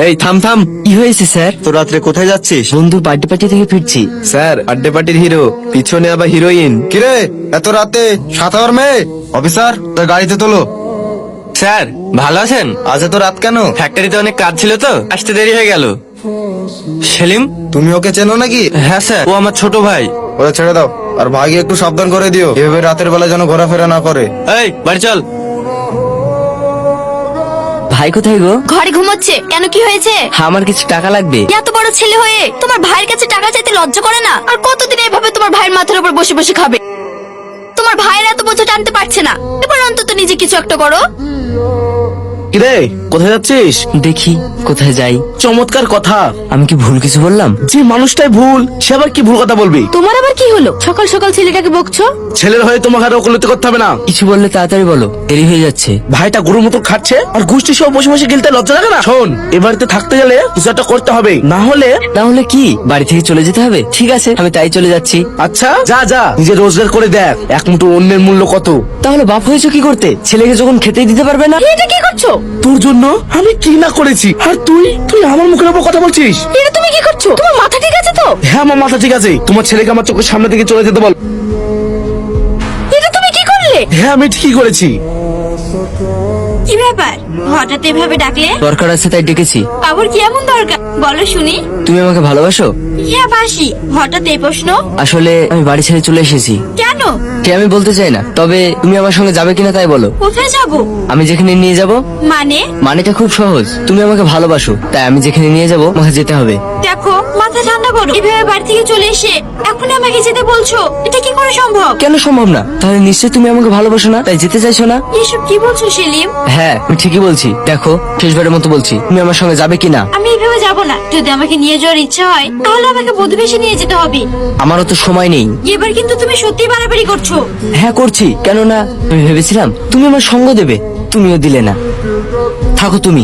এই থাম থাম। কি হয়েছে স্যার? তো রাত্রে কোথায় যাচ্ছিস? বন্ধু বার্থডে পার্টি থেকে ফিরছি। স্যার বার্থডে পার্টির হিরো, পিছনে আবার হিরোইন। কিরে এত রাতে সাতার মেয়ে? অফিসার তোর গাড়িতে তোলো। স্যার ভালো আছেন? আজ এত রাত কেন? ফ্যাক্টরিতে অনেক কাজ ছিল তো, আসতে দেরি হয়ে গেল। সেলিম? তুমি ওকে চেনো নাকি? হ্যাঁ স্যার, ও আমার ছোট ভাই। ওরা ছেড়ে দাও, আর ভাইকে একটু সাবধান করে দিও, এভাবে রাতের বেলা যেন ঘোরাফেরা না করে। এই বাড়ি চল। ভাই কোথায় গো? ঘরে ঘুমোচ্ছে। কেন, কি হয়েছে? আমার কিছু টাকা লাগবে। এত বড় ছেলে হয়ে তোমার ভাইয়ের কাছে টাকা চাইতে লজ্জা করে না? আর কতদিন এভাবে তোমার ভাইয়ের মাথার উপর বসে বসে খাবে? তোমার ভাইয়ের এত বোঝা টানতে পারছে না, এবার অন্তত নিজে কিছু একটা করো। কিরে কোথায় যাচ্ছিস? দেখি কোথায় যাই। চমৎকার কথা। আমি কি ভুল কিছু বললাম? যে মানুষটাই ভুল, সে আবার কি ভুল কথা বলবি? তোমার আবার কি হলো? সকাল সকাল ছেলেটাকে বকছো? ছেলের হয়ে তোমাকে আর ওকালতি করতে হবে না। কিছু বললে তাড়াতাড়ি বলো, দেরি হয়ে যাচ্ছে। ভাইটা গরুর মতো খাচ্ছে আর গোষ্ঠী সব বসে বসে গিলতে লজ্জা লাগে না? শোন, এ বাড়িতে থাকতে গেলে কিছু একটা করতে হবে, না হলে। না হলে কি বাড়ি থেকে চলে যেতে হবে? ঠিক আছে, আমি তাই চলে যাচ্ছি। আচ্ছা যা যা, নিজে রোজগার করে দেখ, এক মুঠো অন্যের মূল্য কত। তাহলে বাপ হয়েছো কি করতে? ছেলেকে যখন খেতেই দিতে পারবে না। এটা কি করছো? তোর জন্য আমি কি না করেছি, আর তুই তুই আমার মুখের উপর কথা বলছিস? এটা তুমি কি করছো? তোমার মাথা ঠিক আছে তো? হ্যাঁ আমার মাথা ঠিক আছে। তোমার ছেলেকে আমার চোখের সামনে থেকে চলে যেতে বল। এটা তুমি কি করলে? হ্যাঁ আমি ঠিকই করেছি। কি ব্যাপার, হঠাৎ এভাবে ডাকলে? দরকার আছে তাই ডেকেছি। বাবুর কি এমন দরকার বলো শুনি। তুমি আমাকে ভালোবাসো? হ্যাঁ বাসি। হঠাৎ এই প্রশ্ন? আসলে আমি বাড়ি ছেড়ে চলে এসেছি। কেন? কে আমি বলতে চাই না, তবে তুমি আমার সঙ্গে যাবে কিনা তাই বলো। কোথায় যাব? আমি যেখানে নিয়ে যাব। মানে? মানেটা খুব সহজ, তুমি আমাকে ভালোবাসো, তাই আমি যেখানে নিয়ে যাব আমাকে যেতে হবে। দেখো, মাথা ঠান্ডা করো। এভাবে বাড়ি থেকে চলে এসে এখন আমাকে যেতে বলছো, এটা কি করে সম্ভব? কেন সম্ভব না? তাহলে নিশ্চয়ই তুমি আমাকে ভালোবাসো না, তাই যেতে চাইছো না। এসব কি বলছো সেলিম? হ্যাঁ আমি ঠিকই বলছি। দেখো শেষবারের মতো বলছি, তুমি আমার সঙ্গে যাবে কিনা। আমি এভাবে যাব না। যদি আমাকে নিয়ে যাওয়ার ইচ্ছা হয় তাহলে আমাকে বধূবেশে নিয়ে যেতে হবে। আমারও তো সময় নেই। এবার কিন্তু তুমি সত্যি বাড়াবাড়ি করছো। হ্যাঁ করছি, কেননা আমি ভেবেছিলাম তুমি আমার সঙ্গ দেবে, তুমিও দিলে না। থাকো তুমি।